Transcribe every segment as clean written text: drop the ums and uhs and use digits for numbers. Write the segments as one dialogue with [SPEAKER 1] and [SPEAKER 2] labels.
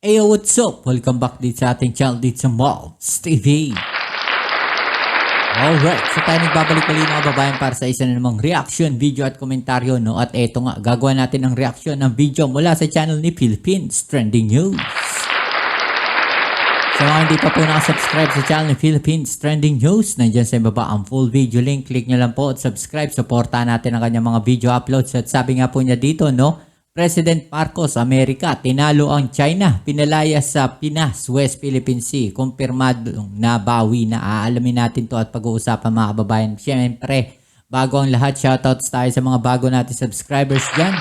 [SPEAKER 1] Ayo, what's up? Welcome back dito sa ating channel dito sa Malts TV. Alright, so tayo nagbabalik-balik mga kababayan para sa isa na namang reaction, video at komentaryo, no? At eto nga, gagawa natin ng reaction ng video mula sa channel ni Philippines Trending News. Sa mga hindi pa po nakasubscribe sa channel ni Philippines Trending News, nandiyan sa baba ang full video link. Click nyo lang po at subscribe. Supportahan natin ang kanyang mga video uploads. At sabi nga po niya dito, no? President Marcos, Amerika, tinalo ang China, pinalaya sa Pinas, West Philippine Sea. Kumpirmado na bawi na. Aalamin natin to at pag-uusapan mga kababayan. Siyempre, bago ang lahat, shoutouts tayo sa mga bago natin subscribers dyan.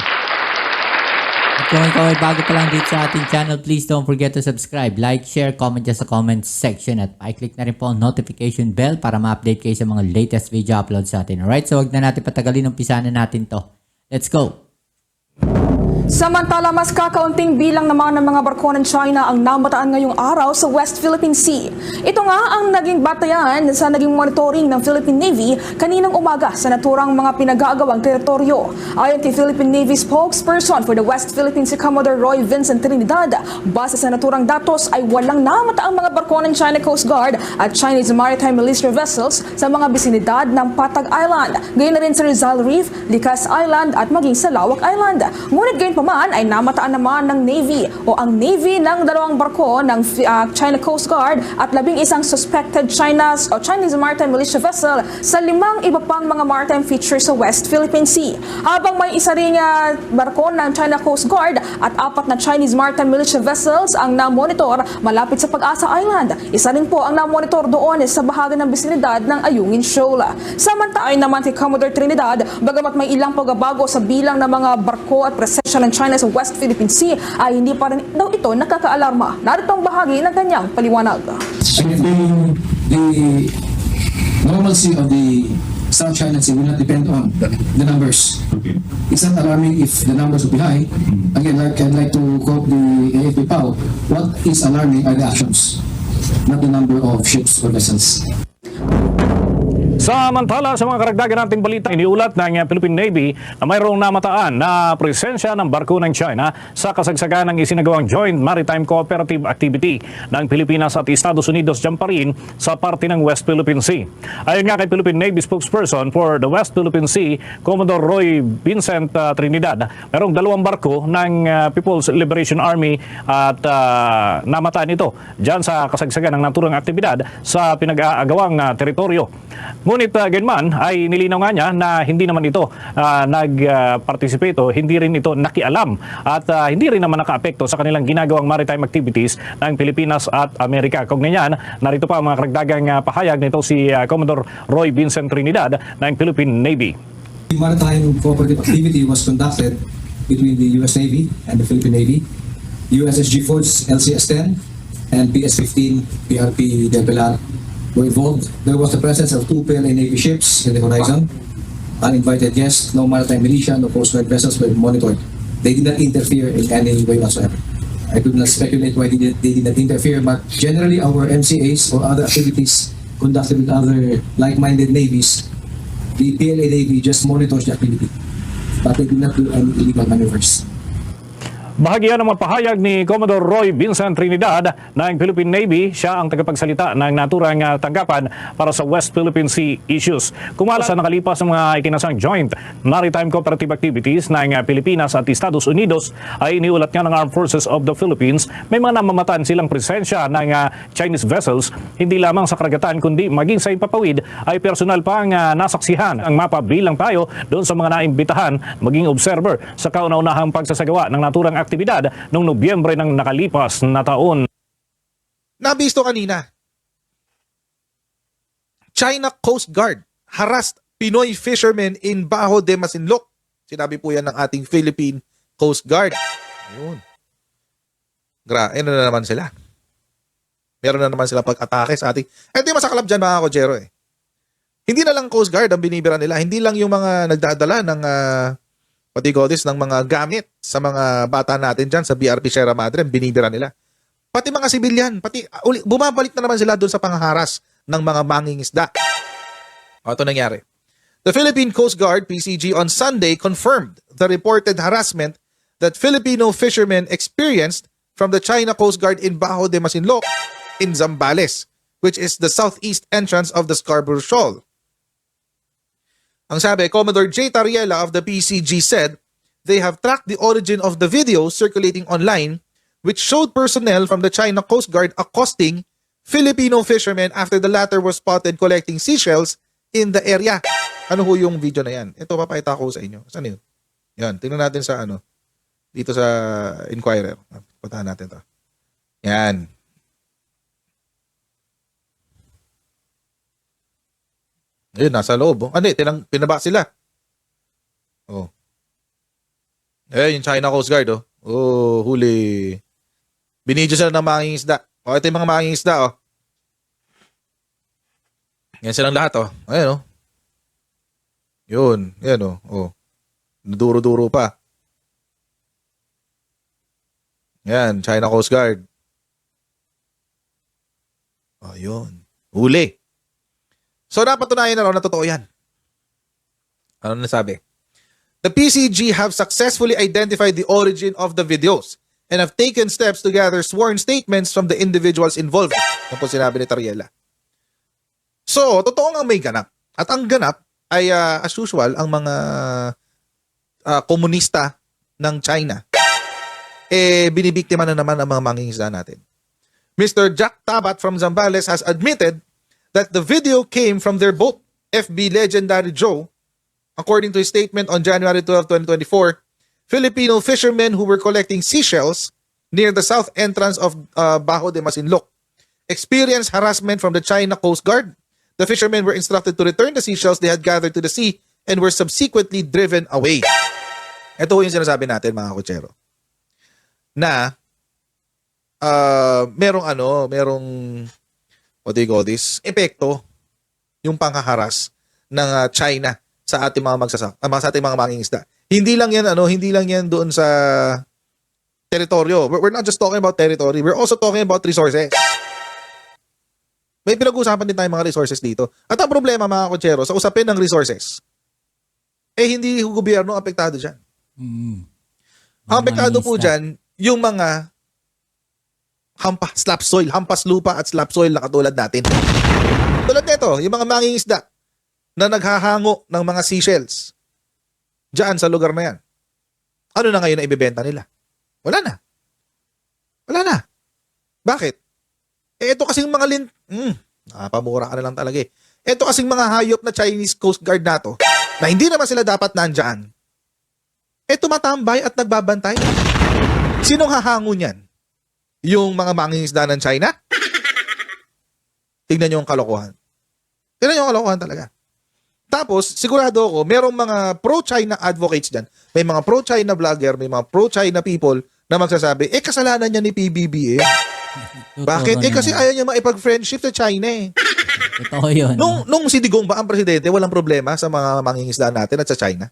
[SPEAKER 1] At kung ikaw ay bago pa lang dito sa ating channel, please don't forget to subscribe, like, share, comment dyan sa comment section. At i-click na rin po ang notification bell para ma-update kayo sa mga latest video uploads sa atin. Alright, so wag na natin patagalin, umpisahan na natin to. Let's go!
[SPEAKER 2] Samantala, mas kakaunting bilang naman ng mga barko ng China ang namataan ngayong araw sa West Philippine Sea. Ito nga ang naging batayan sa naging monitoring ng Philippine Navy kaninang umaga sa naturang mga pinag-aagawang teritoryo. Ayon kay Philippine Navy spokesperson for the West Philippine Sea, Commodore Roy Vincent Trinidad, base sa naturang datos ay walang namataang mga barko ng China Coast Guard at Chinese Maritime Militia vessels sa mga bisinidad ng Patag Island, gayon na rin sa Rizal Reef, Likas Island at maging sa Lawak Island. Ngunit gayon paman ay namataan naman ng Navy o ang Navy ng dalawang barko ng China Coast Guard at 11 suspected Chinese Maritime Militia vessel sa 5 iba pang mga maritime features sa West Philippine Sea. Habang may isa ring barko ng China Coast Guard at 4 na Chinese Maritime Militia vessels ang na-monitor malapit sa Pag-asa Island. Isa rin po ang na-monitor doon sa bahagi ng bisinidad ng Ayungin Shoal. Samantala naman kay Commodore Trinidad, bagamat may ilang pagbabago sa bilang ng mga barko at presensya ng China sa West Philippine Sea, ay hindi pa rin daw ito nakakaalarma. Narito ang bahagi ng kanyang paliwanag.
[SPEAKER 3] I think the normalcy of the South China Sea will not depend on the numbers.
[SPEAKER 4] Okay.
[SPEAKER 3] It's not alarming if the numbers will be high. Again, I'd like to quote the AFP PAO, what is alarming are the actions, not the number of ships or vessels.
[SPEAKER 4] Samantala, sa mga karagdagan nating balita, iniulat ng Philippine Navy na mayroong namataan na presensya ng barko ng China sa kasagsagan ng isinagawang Joint Maritime Cooperative Activity ng Pilipinas at Estados Unidos dyan pa rin sa parte ng West Philippine Sea. Ayon nga kay Philippine Navy spokesperson for the West Philippine Sea, Commodore Roy Vincent Trinidad, mayroong 2 barko ng People's Liberation Army at namataan ito dyan sa kasagsagan ng naturang aktibidad sa pinag-aagawang teritoryo. Ngunit ganyan ay nilinaw nga niya na hindi naman ito nag-participate o hindi rin ito nakialam at hindi rin naman nakaapekto sa kanilang ginagawang maritime activities ng Pilipinas at Amerika. Kaugnay niyan, narito pa ang mga karagdagang pahayag nito si Commodore Roy Vincent Trinidad ng Philippine Navy.
[SPEAKER 3] The maritime cooperative activity was conducted between the U.S. Navy and the Philippine Navy, USSG Foods LCS-10 and PS-15 PRP Del Pilar were involved. There was the presence of 2 PLA Navy ships in the horizon. Uninvited guests, no maritime militia, no Coast Guard vessels were monitored. They did not interfere in any way whatsoever. I could not speculate why they did not interfere, but generally our MCAs or other activities conducted with other like-minded navies, the PLA Navy just monitors the activity, but they did not do any illegal maneuvers.
[SPEAKER 4] Bahagyan ng pahayag ni Commodore Roy Vincent Trinidad ng Philippine Navy. Siya ang tagapagsalita ng naturang tanggapan para sa West Philippine Sea issues. Kumala sa nakalipas ng mga ikinasang Joint Maritime Cooperative Activities ng Pilipinas at Estados Unidos ay iniulat nga ng Armed Forces of the Philippines, may mga namamataan silang presensya ng Chinese vessels, hindi lamang sa karagatan kundi maging sa impapawid ay personal pa ang nasaksihan. Ang mapabilang tayo doon sa mga naimbitahan maging observer sa kauna-unahang pagsasagawa ng naturang aktibidad noong Nobyembre ng nakalipas na taon.
[SPEAKER 5] Nabisto kanina, China Coast Guard harassed Pinoy fishermen in Bajo de Masinloc. Sinabi po yan ng ating Philippine Coast Guard. Ayun. Ano na naman sila? Meron na naman sila pag-atake sa ating... Hindi masaklap dyan mga kodyero eh. Hindi na lang Coast Guard ang binibira nila. Hindi lang yung mga nagdadala ng... ng mga gamit sa mga bata natin dyan sa BRP Sierra Madre, binibira nila. Pati mga sibilyan, bumabalik na naman sila doon sa pangharas ng mga mangingisda. Ito nangyari. The Philippine Coast Guard, PCG, on Sunday confirmed the reported harassment that Filipino fishermen experienced from the China Coast Guard in Bajo de Masinloc in Zambales, which is the southeast entrance of the Scarborough Shoal. Ang sabi, Commodore J. Tariela of the PCG said they have tracked the origin of the video circulating online which showed personnel from the China Coast Guard accosting Filipino fishermen after the latter was spotted collecting seashells in the area. Ano ho yung video na yan? Ito, papakita ko sa inyo. Saan yun? Yan, tingnan natin sa dito sa Inquirer. Puntahan natin to. Yan. Ayun, nasa loob. Ano pinaba sila. Oh. Ayun, yung China Coast Guard, oh. Oh, huli. Binidyo sila ng mangingisda. Oh, ito yung mga mangingisda, oh. Yan silang lahat, oh. Ayun, oh. Yun, yan, oh. Oh. Duro-duro pa. Yan, China Coast Guard. Oh, yun. Huli. So, napatunayan na raw na totoo yan. Ano nasabi? The PCG have successfully identified the origin of the videos and have taken steps to gather sworn statements from the individuals involved. Yan po sinabi ni Tariela. So, totoo nga may ganap. At ang ganap ay, as usual, ang mga komunista ng China, binibiktima na naman ang mga mangingisda natin. Mr. Jack Tabat from Zambales has admitted that the video came from their boat, FB Legendary Joe. According to his statement on January 12, 2024, Filipino fishermen who were collecting seashells near the south entrance of Bajo de Masinloc experienced harassment from the China Coast Guard. The fishermen were instructed to return the seashells they had gathered to the sea and were subsequently driven away. Ito yung sinasabi natin, mga kutsero, na merong what do you call this? Epekto yung panghaharas ng China sa ating mga sa ating mga mangingisda. Hindi lang yan doon sa teritoryo. We're not just talking about territory. We're also talking about resources. May pinag-uusapan din tayong mga resources dito. At ang problema, mga kutsero, sa usapin ng resources, hindi yung gobyerno apektado dyan. Ang apektado po dyan, yung mga hampas lupa at slap soil na katulad natin. Tulad nito, yung mga mangingisda na naghahango ng mga seashells diyan sa lugar na yan. Ano na ngayon na ibebenta nila? Wala na. Bakit? Ito kasing mga pamura ka na lang talaga eh. Ito kasing mga hayop na Chinese Coast Guard na to, na hindi naman sila dapat nandyan, tumatambay at nagbabantay. Sinong hahango niyan? Yung mga mangingisda ng China? Tignan nyo yung kalokohan. Talaga. Tapos, sigurado ako, merong mga pro-China advocates dyan. May mga pro-China vlogger, may mga pro-China people na magsasabi, kasalanan niya ni PBBM. Bakit? Kasi ayaw niya maipag-friendship sa China eh.
[SPEAKER 1] Totoo yun.
[SPEAKER 5] Nung si Digong ba ang presidente, walang problema sa mga mangingisda natin at sa China?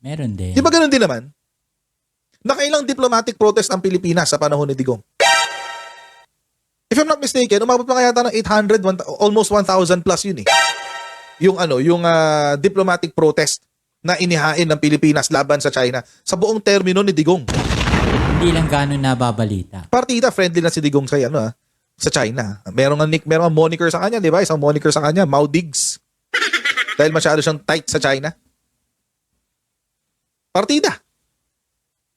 [SPEAKER 1] Meron din.
[SPEAKER 5] Di ba ganun din naman? Nakailang diplomatic protest ang Pilipinas sa panahon ni Digong. If I'm not mistaken, umabot pa kaya ng 800, almost 1,000 plus yun eh. Yung diplomatic protest na inihain ng Pilipinas laban sa China sa buong termino ni Digong.
[SPEAKER 1] Hindi lang gano'n nababalita.
[SPEAKER 5] Partida, friendly na si Digong sa sa China. Merong moniker sa kanya, di ba? Isang moniker sa kanya, Mao Digs. Dahil masyado siyang tight sa China. Partida.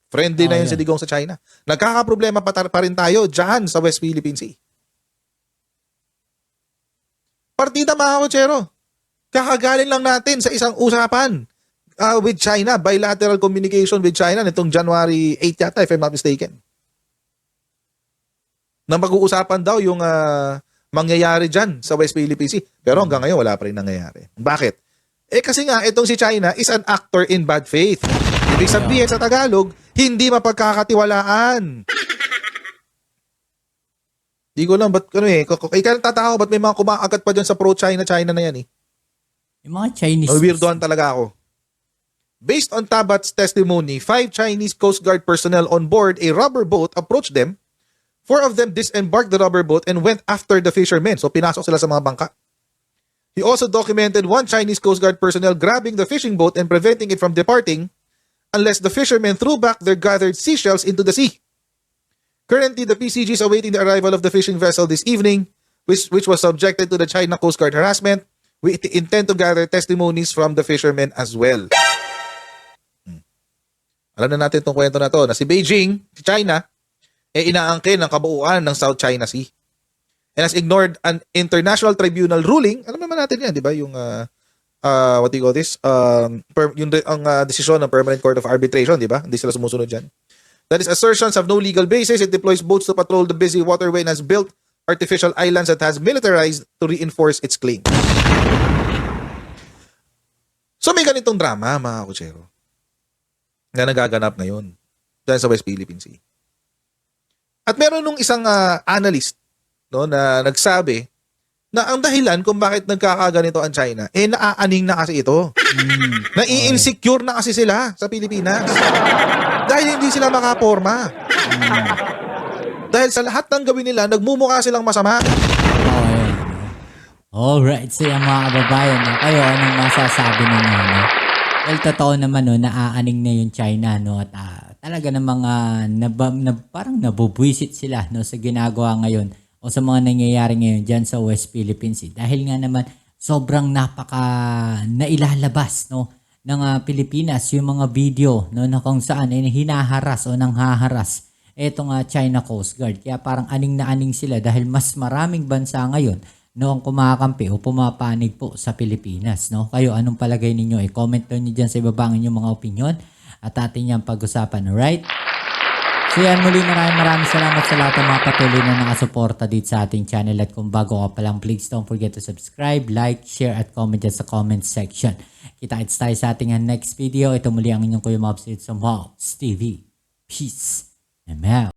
[SPEAKER 5] Friendly na yun si Digong sa China. Nagkakaproblema pa rin tayo dyan sa West Philippine Sea. Partida, mga kutsero. Kakagaling lang natin sa isang usapan with China, bilateral communication with China nitong January 8 yata, if I'm not mistaken. Nang pag-uusapan daw yung mangyayari dyan sa West Philippine Sea. Pero hanggang ngayon, wala pa rin nangyayari. Bakit? Kasi nga, itong si China is an actor in bad faith. Ibig sabihin sa Tagalog, hindi mapagkakatiwalaan. Di ko lang, ba't ikaw tataka ko, ba't may mga kumakagat pa dyan sa pro-China na yan eh.
[SPEAKER 1] Yung mga Chinese...
[SPEAKER 5] Weirdoan talaga ako. Based on Tabat's testimony, 5 Chinese Coast Guard personnel on board a rubber boat approached them. 4 of them disembarked the rubber boat and went after the fishermen. So pinasok sila sa mga bangka. He also documented 1 Chinese Coast Guard personnel grabbing the fishing boat and preventing it from departing unless the fishermen threw back their gathered seashells into the sea. Currently, the PCG is awaiting the arrival of the fishing vessel this evening, which was subjected to the China Coast Guard harassment. We intend to gather testimonies from the fishermen as well. Alam na natin itong kwento na to, na si Beijing, si China, inaangkin ng kabuuan ng South China Sea and has ignored an international tribunal ruling. Alam naman natin yan, di ba? Yung, what do you call this? Ang desisyon ng Permanent Court of Arbitration, di ba? Hindi sila sumusunod dyan. That is, assertions have no legal basis. It deploys boats to patrol the busy waterway and has built artificial islands that has militarized to reinforce its claim. So may ganitong drama, mga kutsero, na nagaganap ngayon dyan sa West Philippine Sea. At meron nung isang analyst, no, na nagsabi na ang dahilan kung bakit nagkakaganito ang China, naaaning na kasi ito. Nai-insecure na kasi sila sa Pilipinas. Dahil hindi sila makaporma. Dahil sa lahat ng gawin nila, nagmumukha silang masama.
[SPEAKER 1] Alright, so yung mga kababayan, no? Kayo, anong masasabi ninyo, no? Well, totoo naman, no, naaaning na yung China, no? At talaga namang parang nabubwisit sila, no, sa ginagawa ngayon o sa mga nangyayari ngayon dyan sa West Philippine Sea. Dahil nga naman, sobrang nailalabas, no, ng Pilipinas, yung mga video, no, na kung saan ay hinaharas o nanghaharas etong China Coast Guard. Kaya parang aning na aning sila dahil mas maraming bansa ngayon noong kumakampi o pumapanig po sa Pilipinas, no? Kayo, anong palagay ninyo? I-comment down nyo dyan sa ibaba ang inyong mga opinion at atin yung pag-usapan, alright? So yan, muli maraming salamat sa lahat ng mga patuloy na nakasuporta dito sa ating channel. At kung bago ka pa lang, please don't forget to subscribe, like, share, at comment dyan sa comment section. Kita-kits tayo sa ating next video. Ito muli ang inyong Kuya Mobs sa Mobs TV. Peace and out.